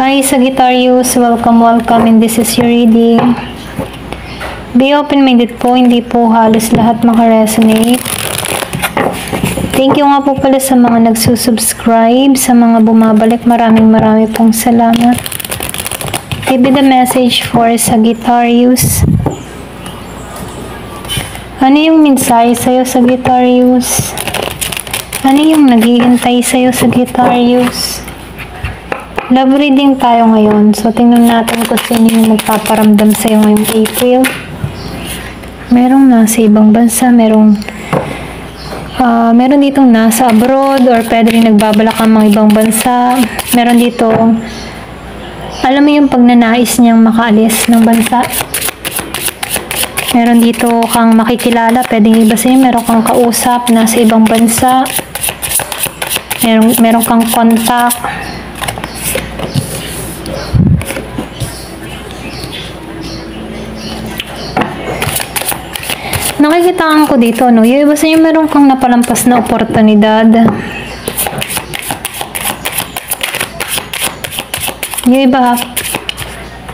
Hi Sagittarius, welcome and this is your reading. Be open-minded po, hindi po halos lahat makaresonate. Thank you nga po pala sa mga nagsusubscribe, sa mga bumabalik, marami pong salamat. Give me the message for Sagittarius. Ano yung mensahe sa'yo, Sagittarius? Ano yung naghihintay sa'yo, Sagittarius? Love reading tayo ngayon. So, tingnan natin kung sino yung magpaparamdam sa'yo ngayong April. Merong nasa ibang bansa, meron ditong nasa abroad, or pwede rin nagbabalak ang mga ibang bansa. Meron dito, alam mo yung pagnanais niyang makaalis ng bansa. Meron dito kang makikilala, pwedeng iba sa'yo, meron kang kausap na sa ibang bansa. Meron kang contact. Nakikitaan ko dito, no? Yung iba sa'yo, meron kang napalampas na oportunidad. Yung iba,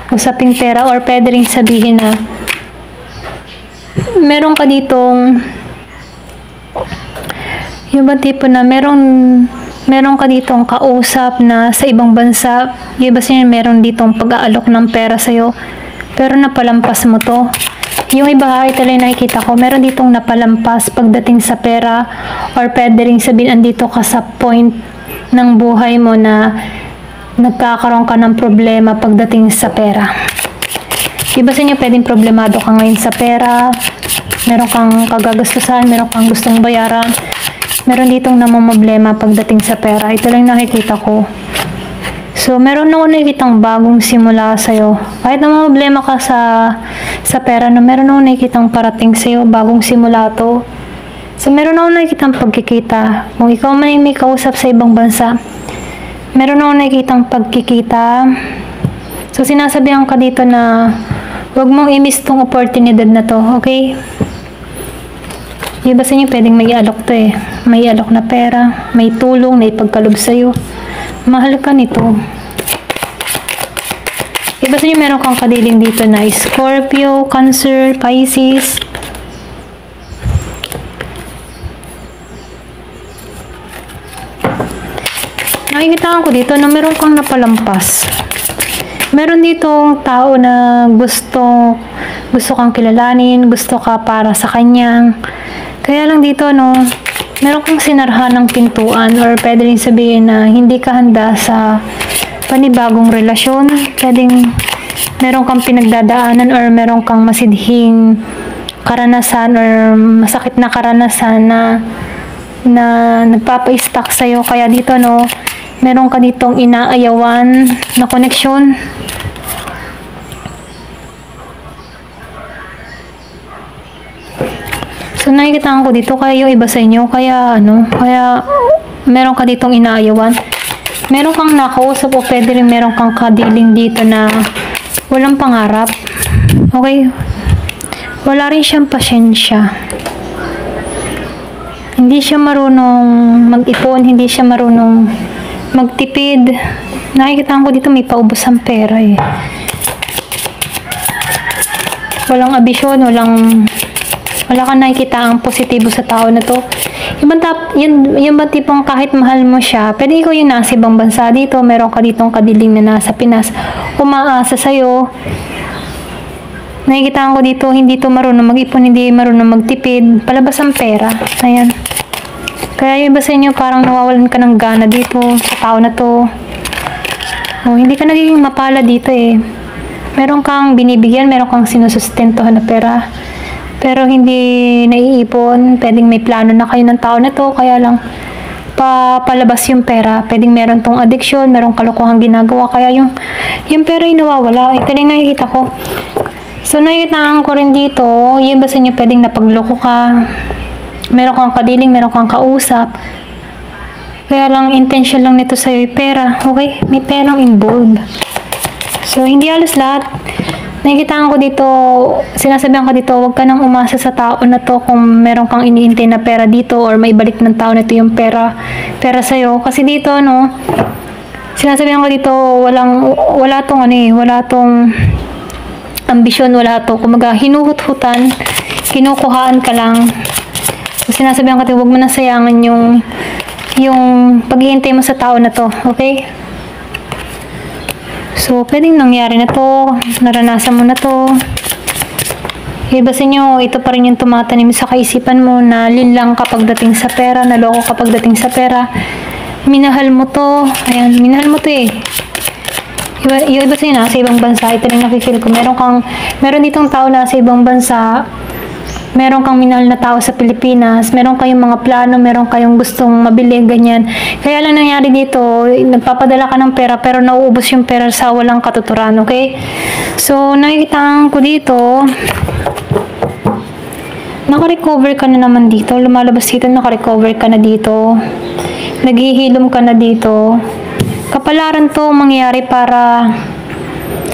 usaping pera, or pwede rin sabihin na meron ka ditong yung ba tipo na meron ka ditong kausap na sa ibang bansa. Yung iba sa'yo, meron ditong pag-aalok ng pera sa'yo, pero napalampas mo to. Yung iba, ito lang nakikita ko, meron ditong napalampas pagdating sa pera, or pwede rin sabihin, andito ka sa point ng buhay mo na nagkakaroon ka ng problema pagdating sa pera. Iba sa inyo, pwedeng problemado ka ngayon sa pera, meron kang kagagastusan, meron kang gustong bayaran, meron ditong namumblema pagdating sa pera. Ito lang nakikita ko. So, meron na ako nakikitang bagong simula sa'yo. Kahit na problema ka sa pera, no, meron na ako nakikitang parating sa'yo, bagong simula to. So, meron na ako nakikitang pagkikita. Kung ikaw man ay may kausap sa ibang bansa, meron na ako nakikitang pagkikita. So, sinasabihan ka dito na huwag mong i-miss tong oportunidad na to, okay? Iba sa inyo, pwedeng may alok to eh. May alok na pera, may tulong, may pagkalob sa'yo. Mahal ka nito. Iba sa inyo, meron kang kadiling dito na Scorpio, Cancer, Pisces. Nakikita ko dito na meron kang napalampas. Meron ditong tao na gusto kang kilalanin, gusto ka para sa kanya. Kaya lang dito, no, meron kang sinarhan ng pintuan, or pwede rin sabihin na hindi ka handa sa panibagong relasyon. Pwedeng meron kang pinagdadaanan, or meron kang masidhing karanasan, or masakit na karanasan na nagpapa-stuck sa'yo. Kaya dito, no, meron ka ditong inaayawan na koneksyon. So, nakikita ko dito, kaya yung iba sa inyo, kaya meron ka ditong inaayawan. Meron kang nakausap, o pwede rin meron kang kadiling dito na walang pangarap. Okay? Wala rin siyang pasyensya. Hindi siya marunong mag-ipon, hindi siya marunong magtipid. Nakikita ko dito, may paubos ang pera eh. Walang ambisyon, wala kang nakikita ang positibo sa tao na to. Yung ba tipong kahit mahal mo siya, pwede ikaw yung nasa ibang bansa dito, meron ka ditong kadiling na nasa Pinas, umaasa sa'yo. Nakikita ko dito, hindi to marunong mag-ipon, hindi marunong magtipid, palabas ang pera. Ayan. Kaya yung iba sa inyo, parang nawawalan ka ng gana dito, sa tao na to. O, hindi ka nagiging mapala dito eh. Meron kang binibigyan, meron kang sinusustentuhan na pera, pero hindi naiipon. Pwedeng may plano na kayo ng tao na to, kaya lang palabas yung pera. Pwedeng meron tong addiction, meron kalokohang ginagawa, kaya yung pera ay nawawala. Ito lang nakikita ko. So, nakikita ko rin dito, yung basta nyo pwedeng napagloko ka, meron kang kadiling, meron kang kausap, kaya lang intention lang nito sa'yo yung pera. Okay? May perang involved. So, hindi halos lahat. Nakikita ko dito, sinasabihan ko dito, huwag ka nang umasa sa tao na to kung meron kang iniintay na pera dito, or may balik ng tao na ito yung pera sa'yo. Kasi dito, no, Sinasabihan ko dito, wala tong wala tong ambisyon, wala to. Kumaga, hinuhut-hutan, kinukuhaan ka lang. So, sinasabihan ko dito, huwag mo nang sayangan yung paghihintay mo sa tao na to, okay? So, pwedeng nangyari na to, naranasan mo na to. Iba sa inyo, ito pa rin yung tumatanim sa kaisipan mo na linlang kapag dating sa pera, naloko kapag dating sa pera. Minahal mo to. Ayan, minahal mo to eh. Iba sa inyo na, sa ibang bansa, ito rin nakikil ko. Meron ditong tao na sa ibang bansa, meron kang minahal na tao sa Pilipinas, meron kayong mga plano, meron kayong gustong mabili, ganyan. Kaya lang nangyari dito, nagpapadala ka ng pera, pero nauubos yung pera sa walang katuturan, okay? So, nakikita ko dito, naka-recover ka na naman dito, lumalabas dito, naka-recover ka na dito, naghihilom ka na dito. Kapalaran to mangyayari para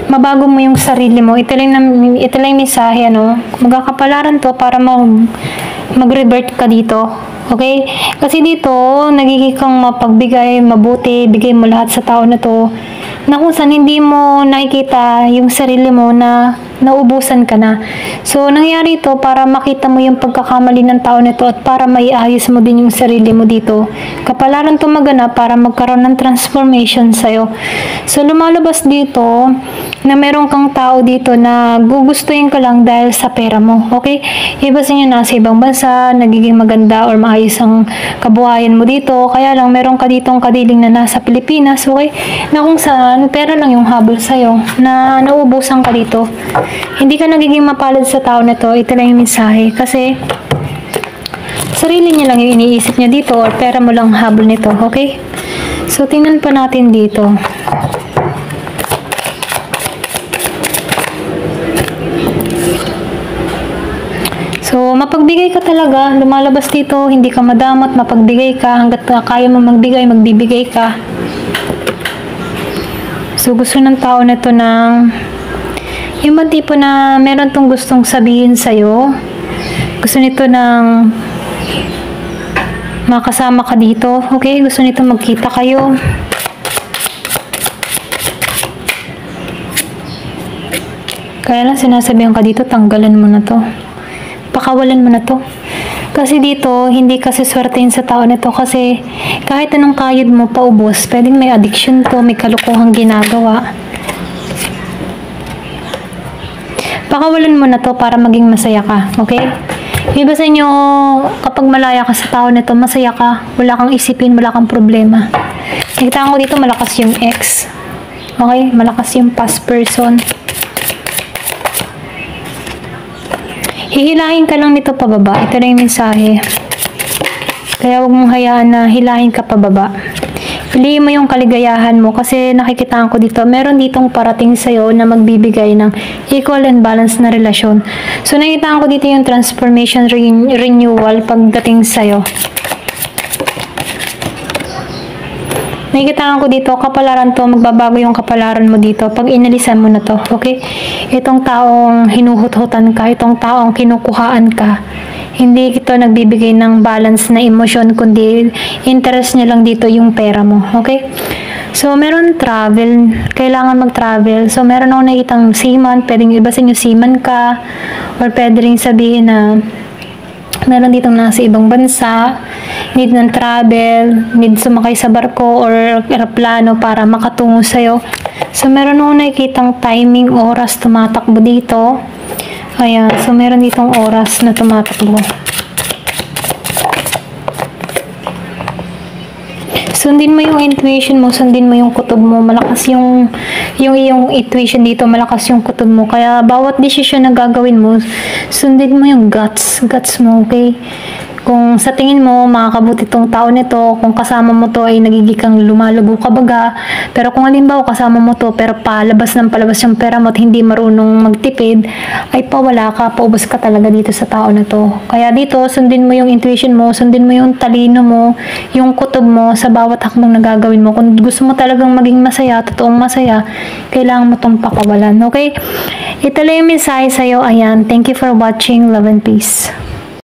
mabago mo yung sarili mo. Ito lang yung mensahe, magkakapalaran to para mag-revert ka dito. Okay? Kasi dito, nagiging kang mapagbigay, mabuti, bigay mo lahat sa tao na to, na kung saan hindi mo nakikita yung sarili mo na naubusan ka na. So, nangyari ito para makita mo yung pagkakamali ng tao nito at para maiayos mo din yung sarili mo dito. Kapalaran ito maganap para magkaroon ng transformation sa'yo. So, lumalabas dito na meron kang tao dito na gugustuhin ka lang dahil sa pera mo. Okay? Iba sa inyo na sa ibang bansa, nagiging maganda or maayos ang kabuhayan mo dito. Kaya lang, meron ka ditong kadiling na nasa Pilipinas. Okay? Na kung saan, pera lang yung habol sa'yo na nauubusan ka dito. Hindi ka nagiging mapalad sa tao na to. Ito lang yung mensahe. Kasi, sarili niya lang yung iniisip niya dito or pera mo lang habol nito. Okay? So, tingnan pa natin dito. So, mapagbigay ka talaga. Lumalabas dito. Hindi ka madamot. Mapagbigay ka. Hanggat kaya mo magbigay, magbibigay ka. So, gusto ng tao na to ng yung mga tipo na meron tong gustong sabihin sa'yo. Gusto nito ng makasama ka dito. Okay? Gusto nito magkita kayo. Kaya lang sinasabihan ka dito, tanggalan mo na to. Pakawalan mo na to. Kasi dito, hindi kasi swertein sa tao na to kasi kahit anong kayod mo paubos, pwedeng may addiction to, may kalukuhang ginagawa. Pakawalan mo na to para maging masaya ka, okay? Iba sa inyo, kapag malaya ka sa tao na to, masaya ka, wala kang isipin, wala kang problema. Nakita ko dito, malakas yung ex. Okay? Malakas yung past person. Hihilahin ka lang nito pababa. Ito na yung mensahe. Kaya huwag mong hayaan na hilahin ka pababa. Piliin mo yung kaligayahan mo kasi nakikitaan ko dito, meron ditong parating sa'yo na magbibigay ng equal and balanced na relasyon. So, nakikitaan ko dito yung transformation renewal pagdating sa'yo. Nakikitaan ko dito, kapalaran to, magbabago yung kapalaran mo dito pag inalisan mo na to, okay? Itong taong hinuhut-hutan ka, itong taong kinukuhaan ka, hindi ito nagbibigay ng balance na emosyon, kundi interest niya lang dito yung pera mo, okay? So, meron travel, kailangan mag-travel. So, meron ako nakitang seaman, pwedeng iba sa inyo seaman ka, or pwede rin sabihin na meron ditong nasa ibang bansa, need ng travel, need sumakay sa barko or aeroplano para makatungo sa'yo. So, meron ako nakikitang timing, oras tumatakbo dito. Ayan, so meron ditong oras na tumatakbo. Sundin mo yung intuition mo, sundin mo yung kutob mo. Malakas yung iyong intuition dito, malakas yung kutob mo. Kaya bawat desisyon na gagawin mo, sundin mo yung guts mo, okay? Kung sa tingin mo, makakabuti tong tao nito, kung kasama mo to ay nagigikang lumalago ka baga, pero kung halimbawa kasama mo to, pero palabas yung pera mo at hindi marunong magtipid, ay pawala ka, paubos ka talaga dito sa tao na to. Kaya dito, sundin mo yung intuition mo, sundin mo yung talino mo, yung kutob mo sa bawat hakbang na gagawin mo. Kung gusto mo talagang maging masaya, totoong masaya, kailangan mo tong pakawalan, okay? Ito lang yung mensahe sa'yo. Ayan, thank you for watching. Love and peace.